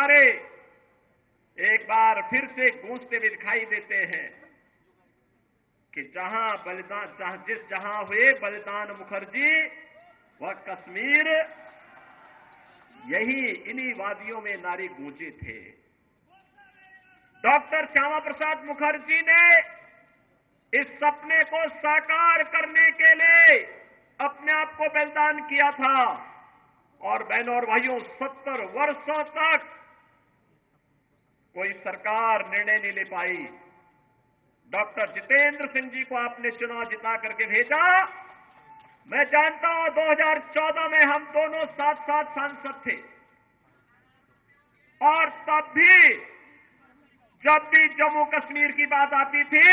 नारे एक बार फिर से गूंजते हुए दिखाई देते हैं कि जहां हुए बलिदान मुखर्जी वह कश्मीर, यही इन्हीं वादियों में नारे गूंजे थे। डॉक्टर श्यामा प्रसाद मुखर्जी ने इस सपने को साकार करने के लिए अपने आप को बलिदान किया था और बहनों और भाइयों 70 वर्षों तक कोई सरकार निर्णय नहीं ले पाई। डॉक्टर जितेंद्र सिंह जी को आपने चुनाव जिता करके भेजा। मैं जानता हूं 2014 में हम दोनों साथ साथ सांसद थे और तब भी जब भी जम्मू कश्मीर की बात आती थी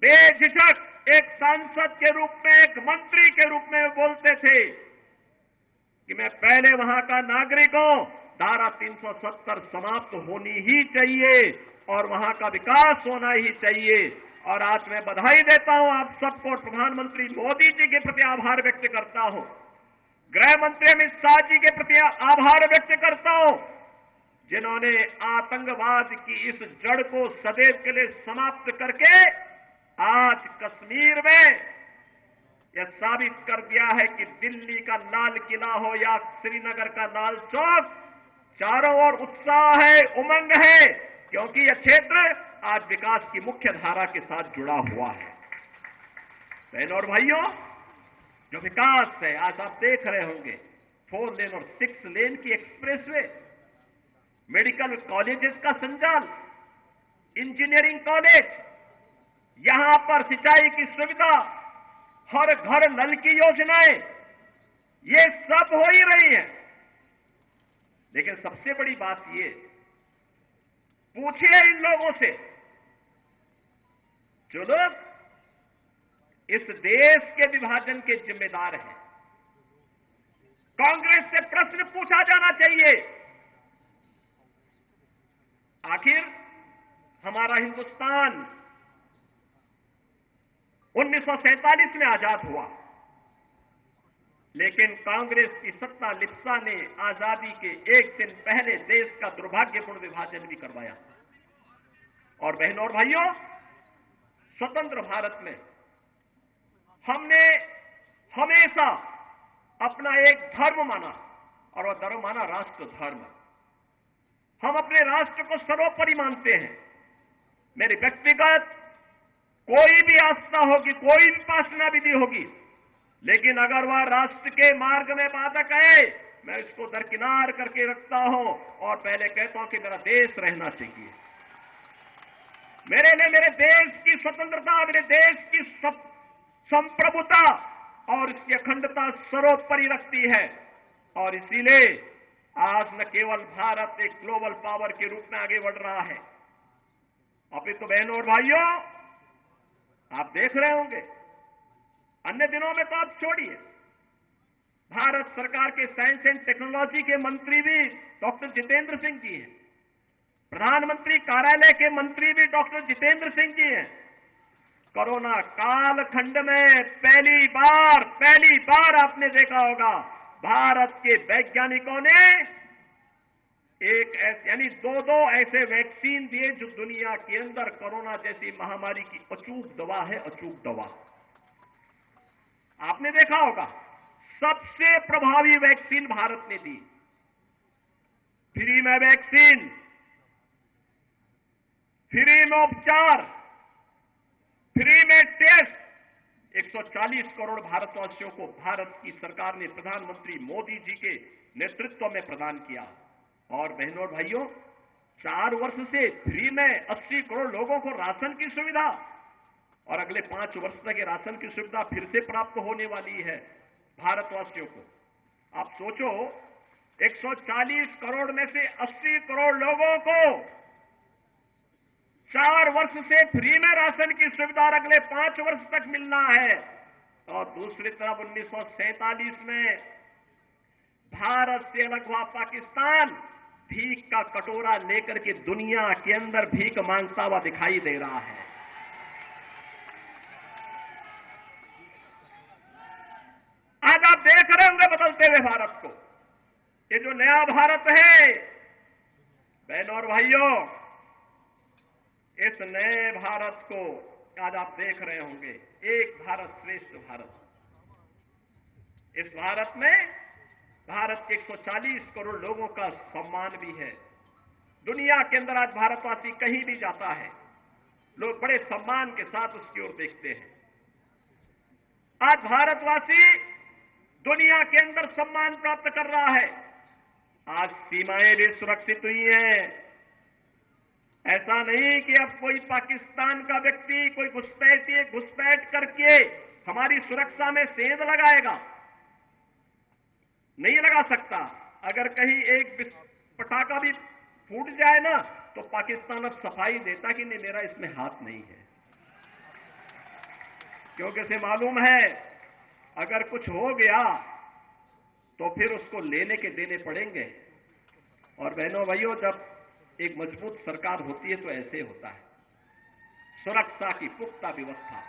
बेझिझक एक सांसद के रूप में, एक मंत्री के रूप में बोलते थे कि मैं पहले वहां का नागरिक हूं, धारा 370 समाप्त होनी ही चाहिए और वहां का विकास होना ही चाहिए। और आज मैं बधाई देता हूं आप सबको, प्रधानमंत्री मोदी जी के प्रति आभार व्यक्त करता हूं, गृह मंत्री अमित शाह जी के प्रति आभार व्यक्त करता हूं, जिन्होंने आतंकवाद की इस जड़ को सदैव के लिए समाप्त करके आज कश्मीर में यह साबित कर दिया है कि दिल्ली का लाल किला हो या श्रीनगर का लाल चौक, चारों ओर उत्साह है, उमंग है, क्योंकि यह क्षेत्र आज विकास की मुख्य धारा के साथ जुड़ा हुआ है। बहनों और भाइयों, जो विकास है आज आप देख रहे होंगे 4 लेन और 6 लेन की एक्सप्रेसवे, मेडिकल कॉलेजेस का संचालन, इंजीनियरिंग कॉलेज, यहां पर सिंचाई की सुविधा, हर घर नल की योजनाएं, ये सब हो ही रही है। लेकिन सबसे बड़ी बात ये, पूछिए इन लोगों से जो लोग इस देश के विभाजन के जिम्मेदार हैं, कांग्रेस से प्रश्न पूछा जाना चाहिए, आखिर हमारा हिंदुस्तान 1947 में आजाद हुआ, लेकिन कांग्रेस की सत्ता लिप्सा ने आजादी के एक दिन पहले देश का दुर्भाग्यपूर्ण विभाजन भी करवाया। और बहनों और भाइयों, स्वतंत्र भारत में हमने हमेशा अपना एक धर्म माना और वह धर्म माना राष्ट्र धर्म। हम अपने राष्ट्र को सर्वोपरि मानते हैं। मेरी व्यक्तिगत कोई भी आस्था होगी, कोई भी उपासना विधि होगी, लेकिन अगर वह राष्ट्र के मार्ग में बाधक है, मैं इसको दरकिनार करके रखता हूं और पहले कहता हूं कि मेरा देश रहना चाहिए। मेरे लिए मेरे देश की स्वतंत्रता, मेरे देश की संप्रभुता और इसकी अखंडता सर्वोपरि रखती है। और इसीलिए आज न केवल भारत एक ग्लोबल पावर के रूप में आगे बढ़ रहा है, अपितु बहनों और भाइयों, आप देख रहे होंगे अन्य दिनों में तो आप छोड़िए, भारत सरकार के साइंस एंड टेक्नोलॉजी के मंत्री भी डॉक्टर जितेंद्र सिंह जी हैं, प्रधानमंत्री कार्यालय के मंत्री भी डॉक्टर जितेंद्र सिंह जी हैं। कोरोना कालखंड में पहली बार आपने देखा होगा भारत के वैज्ञानिकों ने यानी दो ऐसे वैक्सीन दिए जो दुनिया के अंदर कोरोना जैसी महामारी की अचूक दवा है, अचूक दवा। आपने देखा होगा सबसे प्रभावी वैक्सीन भारत ने दी, फ्री में वैक्सीन, फ्री में उपचार, फ्री में टेस्ट, 140 करोड़ भारतवासियों को भारत की सरकार ने प्रधानमंत्री मोदी जी के नेतृत्व में प्रदान किया। और बहनों और भाइयों, 4 वर्ष से फ्री में 80 करोड़ लोगों को राशन की सुविधा, और अगले 5 वर्ष तक ये राशन की सुविधा फिर से प्राप्त होने वाली है भारतवासियों को। आप सोचो, 140 करोड़ में से 80 करोड़ लोगों को 4 वर्ष से फ्री में राशन की सुविधा अगले 5 वर्ष तक मिलना है। और दूसरी तरफ 1947 में भारत से अलग हुआ पाकिस्तान भीख का कटोरा लेकर के दुनिया के अंदर भीख मांगता हुआ दिखाई दे रहा है। आज आप देख रहे होंगे बदलते हुए भारत को। ये जो नया भारत है, बहनों और भाइयों, इस नए भारत को आज आप देख रहे होंगे, एक भारत श्रेष्ठ भारत। इस भारत में भारत के 140 करोड़ लोगों का सम्मान भी है। दुनिया के अंदर आज भारतवासी कहीं भी जाता है, लोग बड़े सम्मान के साथ उसकी ओर देखते हैं। आज भारतवासी दुनिया के अंदर सम्मान प्राप्त कर रहा है। आज सीमाएं भी सुरक्षित हुई हैं। ऐसा नहीं कि अब कोई पाकिस्तान का व्यक्ति कोई घुसपैठ करके हमारी सुरक्षा में सेंध लगाएगा, नहीं लगा सकता। अगर कहीं एक पटाखा भी फूट जाए ना, तो पाकिस्तान अब सफाई देता कि नहीं, मेरा इसमें हाथ नहीं है, क्योंकि उसे मालूम है अगर कुछ हो गया तो फिर उसको लेने के देने पड़ेंगे। और बहनों भाइयों, जब एक मजबूत सरकार होती है तो ऐसे होता है। सुरक्षा की पुख्ता व्यवस्था,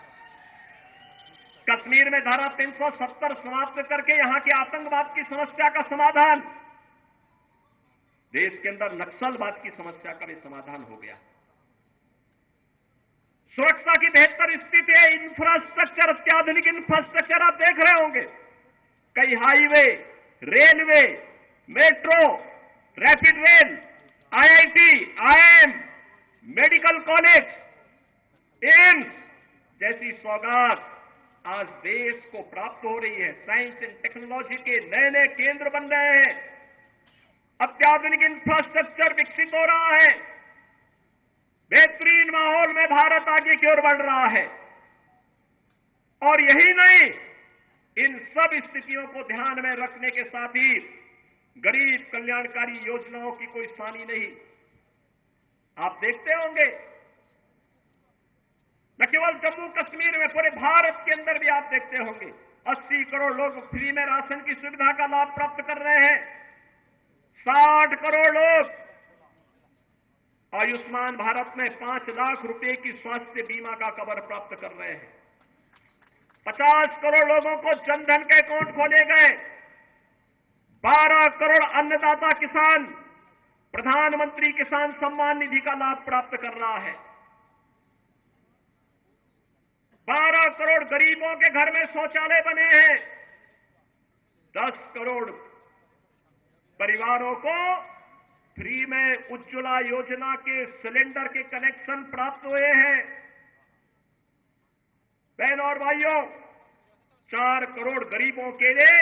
कश्मीर में धारा 370 समाप्त करके यहां के आतंकवाद की समस्या का समाधान, देश के अंदर नक्सलवाद की समस्या का भी समाधान हो गया। सुरक्षा की बेहतर स्थिति है। इंफ्रास्ट्रक्चर, अत्याधुनिक इंफ्रास्ट्रक्चर आप देख रहे होंगे। कई highway, railway, metro, rapid rail, IIT, IIM, medical college, AIIMS जैसी सौगात आज देश को प्राप्त हो रही है। साइंस एंड टेक्नोलॉजी के नए नए केंद्र बन रहे हैं। अत्याधुनिक इंफ्रास्ट्रक्चर विकसित हो रहा है। बेहतरीन माहौल में भारत आगे की ओर बढ़ रहा है। और यही नहीं, इन सब स्थितियों को ध्यान में रखने के साथ ही गरीब कल्याणकारी योजनाओं की कोई सानी नहीं। आप देखते होंगे, न केवल जम्मू कश्मीर में, पूरे भारत के अंदर भी आप देखते होंगे 80 करोड़ लोग फ्री में राशन की सुविधा का लाभ प्राप्त कर रहे हैं। 60 करोड़ लोग आयुष्मान भारत में 5 लाख रुपए की स्वास्थ्य बीमा का कवर प्राप्त कर रहे हैं। 50 करोड़ लोगों को जनधन के अकाउंट खोले गए। 12 करोड़ अन्नदाता किसान प्रधानमंत्री किसान सम्मान निधि का लाभ प्राप्त कर रहा है। 12 करोड़ गरीबों के घर में शौचालय बने हैं। 10 करोड़ परिवारों को फ्री में उज्ज्वला योजना के सिलेंडर के कनेक्शन प्राप्त हुए हैं। बहनों और भाइयों, 4 करोड़ गरीबों के लिए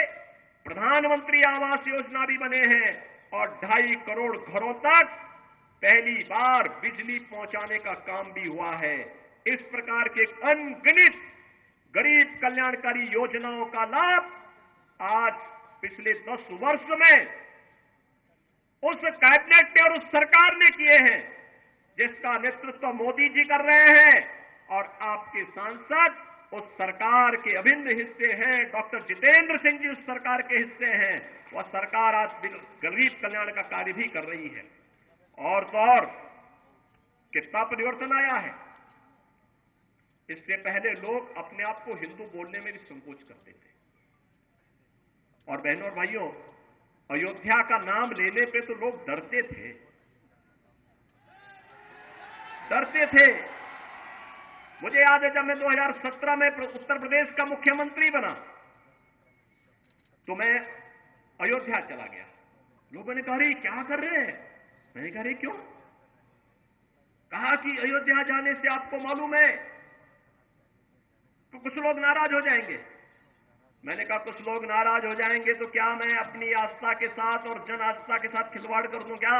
प्रधानमंत्री आवास योजना भी बने हैं और 2.5 करोड़ घरों तक पहली बार बिजली पहुंचाने का काम भी हुआ है। इस प्रकार के अनगिनत गरीब कल्याणकारी योजनाओं का लाभ आज पिछले 10 वर्ष में उस कैबिनेट ने और उस सरकार ने किए हैं, जिसका नेतृत्व मोदी जी कर रहे हैं। और आपके सांसद उस सरकार के अभिन्न हिस्से हैं। डॉक्टर जितेंद्र सिंह जी उस सरकार के हिस्से हैं। वह सरकार आज गरीब कल्याण का कार्य भी कर रही है। और तो और कितना परिवर्तन आया है। इससे पहले लोग अपने आप को हिंदू बोलने में भी संकोच करते थे। और बहनों और भाइयों, अयोध्या का नाम लेने पे तो लोग डरते थे। मुझे याद है, जब मैं 2017 में उत्तर प्रदेश का मुख्यमंत्री बना तो मैं अयोध्या चला गया। लोगों ने कहा, क्या कर रहे हैं? मैंने कहा, क्यों? कहा कि अयोध्या जाने से आपको मालूम है तो कुछ लोग नाराज हो जाएंगे। मैंने कहा, कुछ लोग नाराज हो जाएंगे तो क्या मैं अपनी आस्था के साथ और जन आस्था के साथ खिलवाड़ कर दूं क्या?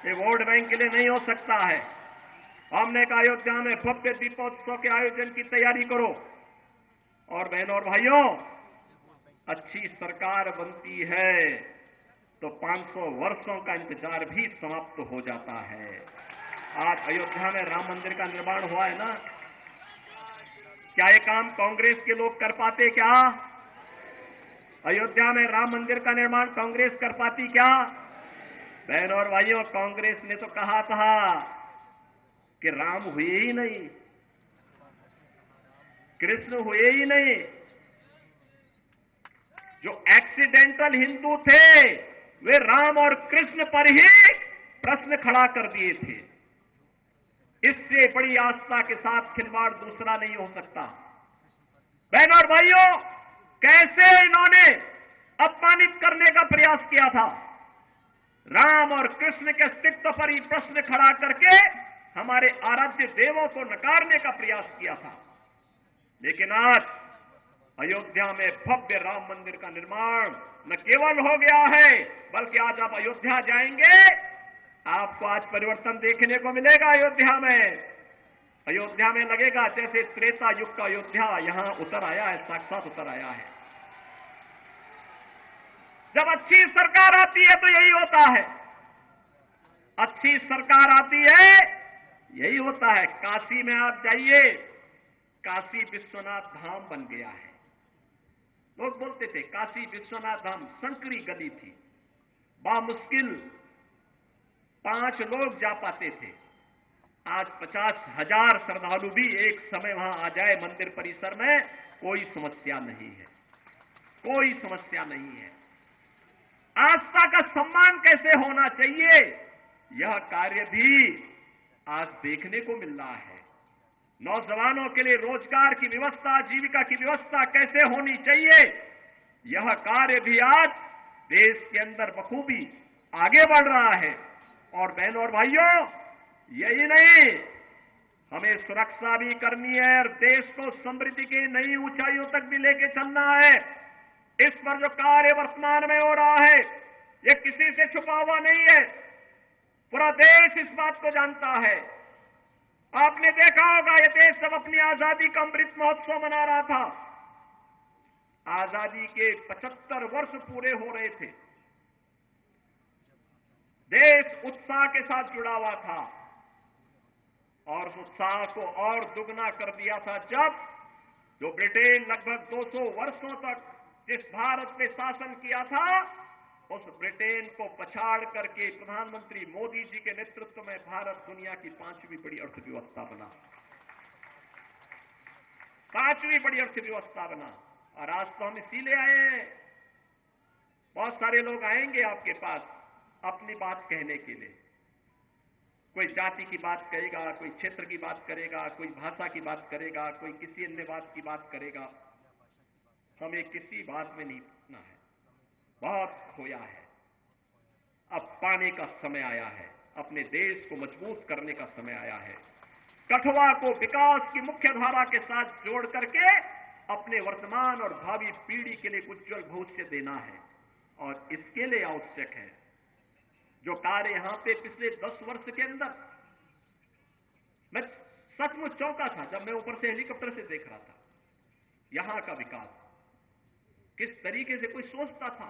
ये वोट बैंक के लिए नहीं हो सकता है। हमने कहा, अयोध्या में भव्य दीपोत्सव के आयोजन की तैयारी करो। और बहनों और भाइयों, अच्छी सरकार बनती है तो 500 वर्षों का इंतजार भी समाप्त हो जाता है। आज अयोध्या में राम मंदिर का निर्माण हुआ है ना, क्या ये काम कांग्रेस के लोग कर पाते क्या? अयोध्या में राम मंदिर का निर्माण कांग्रेस कर पाती क्या? बहनों और भाइयों, कांग्रेस ने तो कहा था कि राम हुए ही नहीं, कृष्ण हुए ही नहीं। जो एक्सीडेंटल हिंदू थे वे राम और कृष्ण पर ही प्रश्न खड़ा कर दिए थे। इससे बड़ी आस्था के साथ खिलवाड़ दूसरा नहीं हो सकता। बहनों और भाइयों, कैसे इन्होंने अपमानित करने का प्रयास किया था। राम और कृष्ण के अस्तित्व पर ही प्रश्न खड़ा करके हमारे आराध्य देवों को नकारने का प्रयास किया था। लेकिन आज अयोध्या में भव्य राम मंदिर का निर्माण न केवल हो गया है, बल्कि आज आप अयोध्या जाएंगे, आपको आज परिवर्तन देखने को मिलेगा। अयोध्या में लगेगा जैसे त्रेता युग का अयोध्या यहां उतर आया है, साक्षात उतर आया है। जब अच्छी सरकार आती है तो यही होता है, अच्छी सरकार आती है यही होता है। काशी में आप जाइए, काशी विश्वनाथ धाम बन गया है। लोग बोलते थे काशी विश्वनाथ धाम संकरी गली थी, बामुश्किल 5 लोग जा पाते थे। आज 50,000 श्रद्धालु भी एक समय वहां आ जाए मंदिर परिसर में, कोई समस्या नहीं है, कोई समस्या नहीं है। आस्था का सम्मान कैसे होना चाहिए, यह कार्य भी आज देखने को मिल रहा है। नौजवानों के लिए रोजगार की व्यवस्था, जीविका की व्यवस्था कैसे होनी चाहिए, यह कार्य भी आज देश के अंदर बखूबी आगे बढ़ रहा है। और बहनों और भाइयों, यही नहीं, हमें सुरक्षा भी करनी है और देश को समृद्धि की नई ऊंचाइयों तक भी लेके चलना है। इस पर जो कार्य वर्तमान में हो रहा है, यह किसी से छुपा हुआ नहीं है, पूरा देश इस बात को जानता है। आपने देखा होगा, यह देश जब अपनी आजादी का अमृत महोत्सव मना रहा था, आजादी के 75 वर्ष पूरे हो रहे थे, देश उत्साह के साथ जुड़ा हुआ था और उस उत्साह को और दुगना कर दिया था जब जो ब्रिटेन लगभग 200 वर्षों तक जिस भारत पे शासन किया था, उस ब्रिटेन को पछाड़ करके प्रधानमंत्री मोदी जी के नेतृत्व में भारत दुनिया की 5वीं बड़ी अर्थव्यवस्था बना, 5वीं बड़ी अर्थव्यवस्था बना। और आज तो हम इसीलिए आए हैं, बहुत सारे लोग आएंगे आपके पास अपनी बात कहने के लिए। कोई जाति की बात करेगा, कोई क्षेत्र की बात करेगा, कोई भाषा की बात करेगा, कोई किसी अन्य बात की बात करेगा। हमें किसी बात में नहीं पड़ना है, बहुत खोया है। अब पाने का समय आया है, अपने देश को मजबूत करने का समय आया है। कठुआ को विकास की मुख्य धारा के साथ जोड़ करके अपने वर्तमान और भावी पीढ़ी के लिए उज्जवल भविष्य देना है। और इसके लिए आवश्यक है जो कार्य यहां पे पिछले 10 वर्ष के अंदर, मैं सचमुच चौंका था जब मैं ऊपर से हेलीकॉप्टर से देख रहा था यहां का विकास। किस तरीके से कोई सोचता था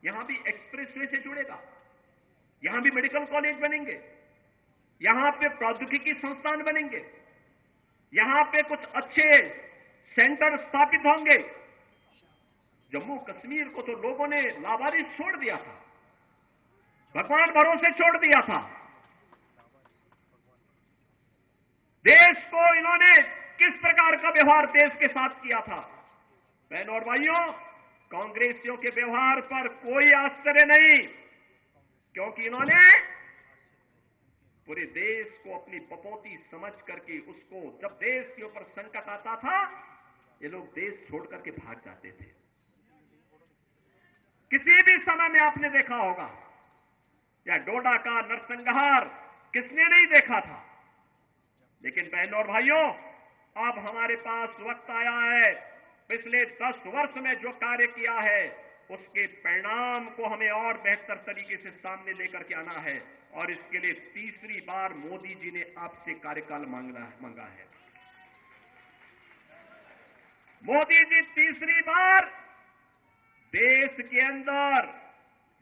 यहां भी एक्सप्रेसवे से जुड़ेगा, यहां भी मेडिकल कॉलेज बनेंगे, यहां पे प्रौद्योगिकी संस्थान बनेंगे, यहां पे कुछ अच्छे सेंटर स्थापित होंगे। जम्मू कश्मीर को तो लोगों ने लावारिस छोड़ दिया था, भगवान भरोसे छोड़ दिया था। देश को इन्होंने किस प्रकार का व्यवहार देश के साथ किया था। बहनों और भाइयों, कांग्रेसियों के व्यवहार पर कोई आश्चर्य नहीं, क्योंकि इन्होंने पूरे देश को अपनी पपौती समझ करके उसको, जब देश के ऊपर संकट आता था, ये लोग देश छोड़ करके भाग जाते थे। किसी भी समय में आपने देखा होगा, या डोडा का नरसंहार किसने नहीं देखा था। लेकिन बहनों और भाइयों, अब हमारे पास वक्त आया है, पिछले 10 वर्ष में जो कार्य किया है उसके परिणाम को हमें और बेहतर तरीके से सामने लेकर के आना है। और इसके लिए तीसरी बार मोदी जी ने आपसे कार्यकाल मांगा है। मोदी जी तीसरी बार देश के अंदर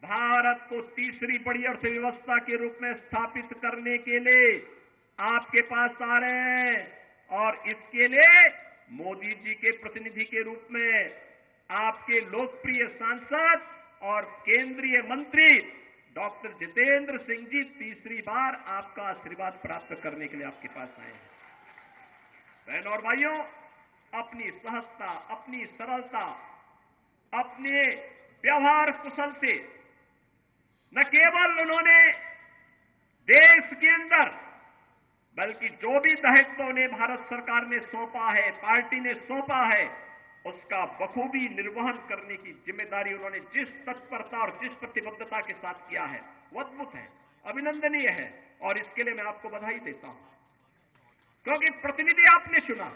भारत को तीसरी बड़ी अर्थव्यवस्था के रूप में स्थापित करने के लिए आपके पास आ रहे हैं। और इसके लिए मोदी जी के प्रतिनिधि के रूप में आपके लोकप्रिय सांसद और केंद्रीय मंत्री डॉक्टर जितेंद्र सिंह जी तीसरी बार आपका आशीर्वाद प्राप्त करने के लिए आपके पास आए हैं। बहनों और भाइयों, अपनी सहजता, अपनी सरलता, अपने व्यवहार कुशल से न केवल उन्होंने देश के अंदर, बल्कि जो भी दायित्व उन्हें भारत सरकार ने सौंपा है, पार्टी ने सौंपा है, उसका बखूबी निर्वहन करने की जिम्मेदारी उन्होंने जिस तत्परता और जिस प्रतिबद्धता के साथ किया है, वो अद्भुत है, अभिनंदनीय है। और इसके लिए मैं आपको बधाई देता हूं, क्योंकि प्रतिनिधि आपने चुना।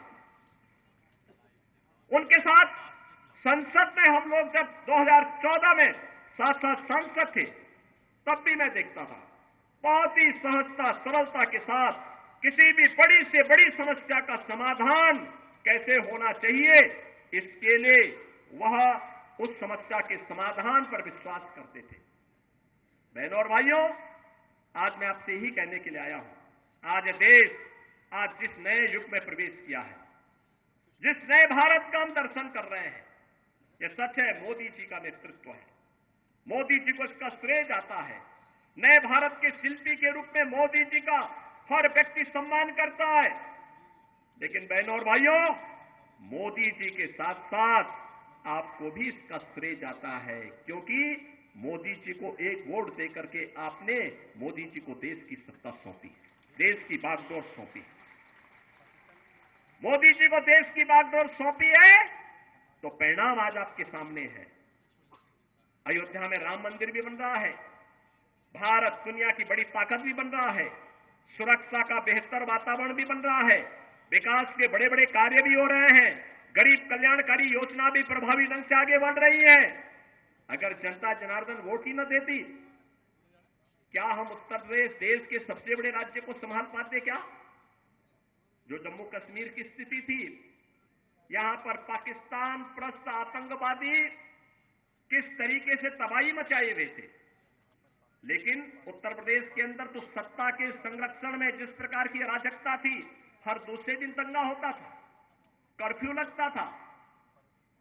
उनके साथ संसद में हम लोग जब 2014 में साथ साथ सांसद थे, तब भी मैं देखता था बहुत ही सहजता, सरलता के साथ किसी भी बड़ी से बड़ी समस्या का समाधान कैसे होना चाहिए, इसके लिए वह उस समस्या के समाधान पर विश्वास करते थे। बहनों और भाइयों, आज मैं आपसे यही कहने के लिए आया हूं, आज देश जिस नए युग में प्रवेश किया है, जिस नए भारत का हम दर्शन कर रहे हैं, यह सच है, मोदी जी का नेतृत्व है। मोदी जी को इसका श्रेय जाता है। नए भारत के शिल्पी के रूप में मोदी जी का हर व्यक्ति सम्मान करता है। लेकिन बहनों और भाइयों, मोदी जी के साथ साथ आपको भी इसका श्रेय जाता है, क्योंकि मोदी जी को एक वोट देकर के आपने मोदी जी को देश की सत्ता सौंपी, देश की बागडोर सौंपी। मोदी जी को देश की बागडोर सौंपी है, तो परिणाम आज आपके सामने है। अयोध्या में राम मंदिर भी बन रहा है, भारत दुनिया की बड़ी ताकत भी बन रहा है, सुरक्षा का बेहतर वातावरण भी बन रहा है, विकास के बड़े बड़े कार्य भी हो रहे हैं, गरीब कल्याणकारी योजना भी प्रभावी ढंग से आगे बढ़ रही है। अगर जनता जनार्दन वोट ही न देती, क्या हम उत्तर प्रदेश देश के सबसे बड़े राज्य को संभाल पाते? क्या जो जम्मू कश्मीर की स्थिति थी, यहां पर पाकिस्तान प्रस्त आतंकवादी किस तरीके से तबाही मचाए हुए थे, लेकिन उत्तर प्रदेश के अंदर तो सत्ता के संरक्षण में जिस प्रकार की अराजकता थी, हर दूसरे दिन दंगा होता था, कर्फ्यू लगता था,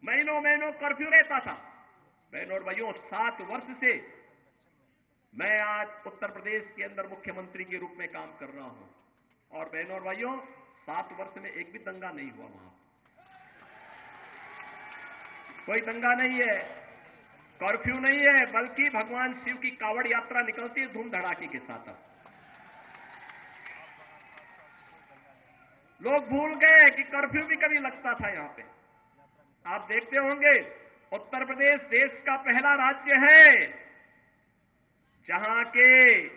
महीनों महीनों कर्फ्यू रहता था। बहनों और भाइयों, 7 वर्ष से मैं आज उत्तर प्रदेश के अंदर मुख्यमंत्री के रूप में काम कर रहा हूं, और बहनों और भाइयों, 7 वर्ष में एक भी दंगा नहीं हुआ, वहां कोई दंगा नहीं है, कर्फ्यू नहीं है, बल्कि भगवान शिव की कावड़ यात्रा निकलती है धूम धड़ाके के साथ। लोग भूल गए कि कर्फ्यू भी कभी लगता था यहां पे। आप देखते होंगे, उत्तर प्रदेश देश का पहला राज्य है जहां के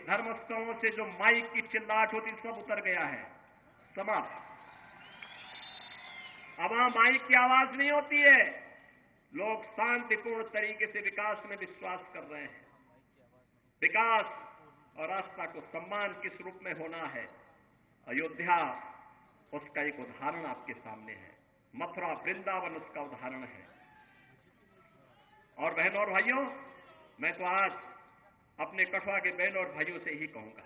धर्मस्थलों से जो माइक की चिल्लाहट होती, सब उतर गया है, समाप्त। अब वहां माइक की आवाज नहीं होती है, लोग शांतिपूर्ण तरीके से विकास में विश्वास कर रहे हैं। विकास और आस्था को सम्मान किस रूप में होना है, अयोध्या उसका एक उदाहरण आपके सामने है, मथुरा वृंदावन उसका उदाहरण है। और बहनों और भाइयों, मैं तो आज अपने कठुआ के बहनों और भाइयों से ही कहूंगा,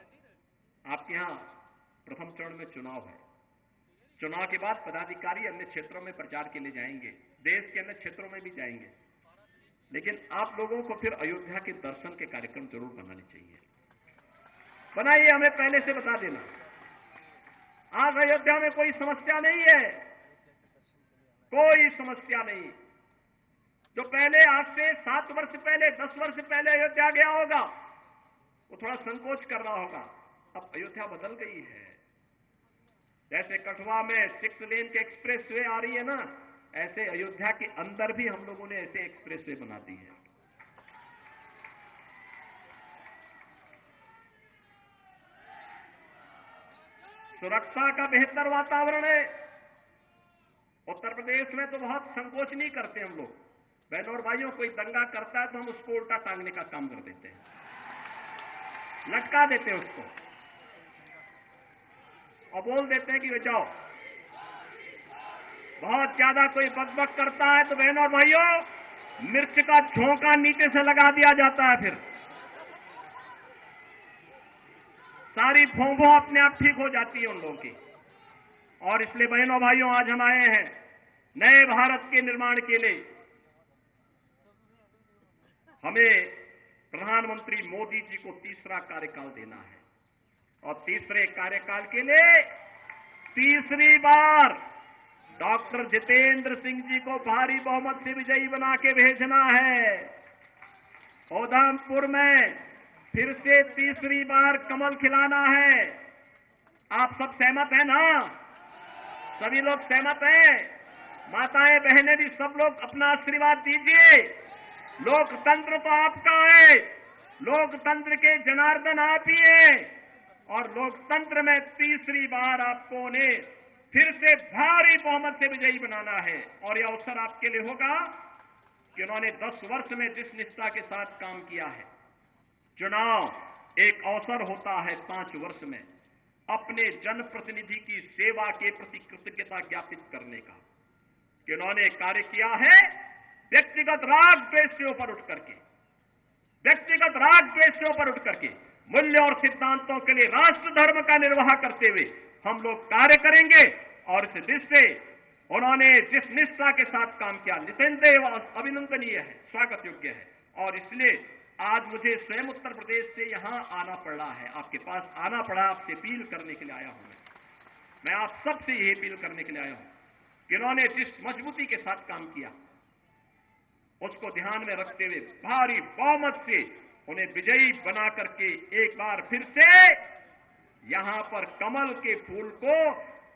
आपके यहां प्रथम चरण में चुनाव है। चुनाव के बाद पदाधिकारी अन्य क्षेत्रों में प्रचार के लिए जाएंगे, देश के अन्य क्षेत्रों में भी जाएंगे, लेकिन आप लोगों को फिर अयोध्या के दर्शन के कार्यक्रम जरूर बनाने चाहिए। बनाइए, हमें पहले से बता देना। आज अयोध्या में कोई समस्या नहीं है, कोई समस्या नहीं। जो पहले आज से 7 वर्ष पहले, 10 वर्ष पहले अयोध्या गया होगा, वो थोड़ा संकोच कर रहा होगा। अब अयोध्या बदल गई है। जैसे कठुआ में 6 लेन के एक्सप्रेस वे आ रही है ना, ऐसे अयोध्या के अंदर भी हम लोगों ने ऐसे एक्सप्रेस वे बना दी है। सुरक्षा का बेहतर वातावरण है। उत्तर प्रदेश में तो बहुत संकोच नहीं करते हम लोग। बहनों और भाइयों, कोई दंगा करता है तो हम उसको उल्टा टांगने का काम कर देते हैं, लटका देते हैं उसको और बोल देते हैं कि वे जाओ। बहुत ज्यादा कोई बकबक करता है तो बहनों और भाइयों, मिर्च का झोंका नीचे से लगा दिया जाता है, फिर सारी भोंभो अपने आप ठीक हो जाती है उन लोगों की। और इसलिए बहनों भाइयों, आज हम आए हैं नए भारत के निर्माण के लिए। हमें प्रधानमंत्री मोदी जी को तीसरा कार्यकाल देना है, और तीसरे कार्यकाल के लिए तीसरी बार डॉक्टर जितेंद्र सिंह जी को भारी बहुमत से विजयी बना के भेजना है। उधमपुर में फिर से तीसरी बार कमल खिलाना है। आप सब सहमत हैं ना? सभी लोग सहमत हैं? माताएं बहनें भी सब लोग अपना आशीर्वाद दीजिए। लोकतंत्र तो आपका है, लोकतंत्र के जनार्दन आप ही हैं, और लोकतंत्र में तीसरी बार आपको उन्हें फिर से भारी बहुमत से विजयी बनाना है। और यह अवसर आपके लिए होगा कि उन्होंने 10 वर्ष में जिस निष्ठा के साथ काम किया है। चुनाव एक अवसर होता है 5 वर्ष में अपने जनप्रतिनिधि की सेवा के प्रति कृतज्ञता ज्ञापित करने का, कि उन्होंने कार्य किया है व्यक्तिगत राग द्वेष से ऊपर उठ करके, व्यक्तिगत राग द्वेष से ऊपर उठ करके मूल्य और सिद्धांतों के लिए राष्ट्र धर्म का निर्वाह करते हुए हम लोग कार्य करेंगे। और इस दृष्टि से उन्होंने जिस निष्ठा के साथ काम किया निसंदेह अभिनंदनीय है, स्वागत योग्य है। और इसलिए आज मुझे स्वयं उत्तर प्रदेश से यहां आना पड़ रहा है, आपके पास आना पड़ा, आपसे अपील करने के लिए आया हूं। मैं आप सबसे यही अपील करने के लिए आया हूं कि उन्होंने जिस मजबूती के साथ काम किया उसको ध्यान में रखते हुए भारी बहुमत से उन्हें विजयी बना करके एक बार फिर से यहां पर कमल के फूल को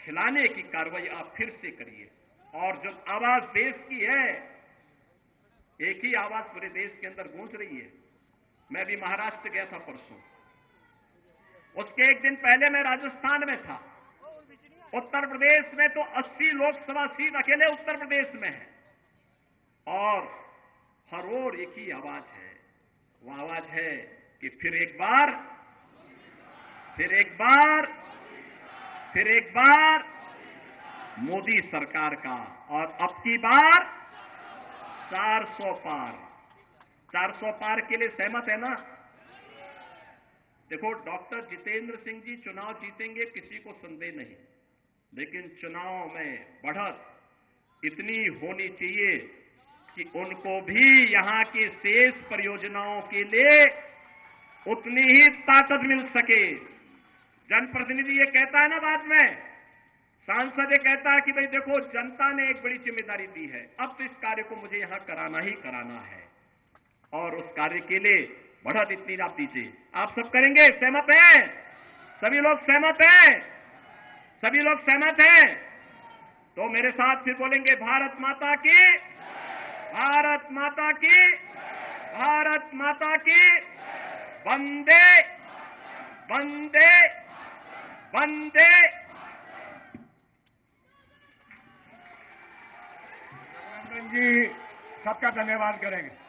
खिलाने की कार्रवाई आप फिर से करिए। और जो आवाज देश की है, एक ही आवाज पूरे देश के अंदर गूंज रही है। मैं भी महाराष्ट्र गया था परसों, उसके एक दिन पहले मैं राजस्थान में था। उत्तर प्रदेश में तो 80 लोकसभा सीट अकेले उत्तर प्रदेश में है, और हर ओर एक ही आवाज है। वो आवाज है कि फिर एक बार, फिर एक बार, फिर एक बार मोदी सरकार का, और अब की बार 400 पार। 400 पार के लिए सहमत है ना? देखो, डॉक्टर जितेंद्र सिंह जी चुनाव जीतेंगे, किसी को संदेह नहीं, लेकिन चुनाव में बढ़त इतनी होनी चाहिए कि उनको भी यहां की शेष परियोजनाओं के लिए उतनी ही ताकत मिल सके। जनप्रतिनिधि ये कहता है ना, बाद में सांसद ये कहता है कि भाई देखो, जनता ने एक बड़ी जिम्मेदारी दी है, अब तो इस कार्य को मुझे यहां कराना ही कराना है, और उस कार्य के लिए बढ़त इतनी आप दीजिए। आप सब करेंगे? सहमत हैं? सभी लोग सहमत हैं? सभी लोग सहमत हैं? तो मेरे साथ फिर बोलेंगे, भारत माता की, भारत माता की, भारत माता की, वंदे वंदे वंदे। जी सबका धन्यवाद करेंगे।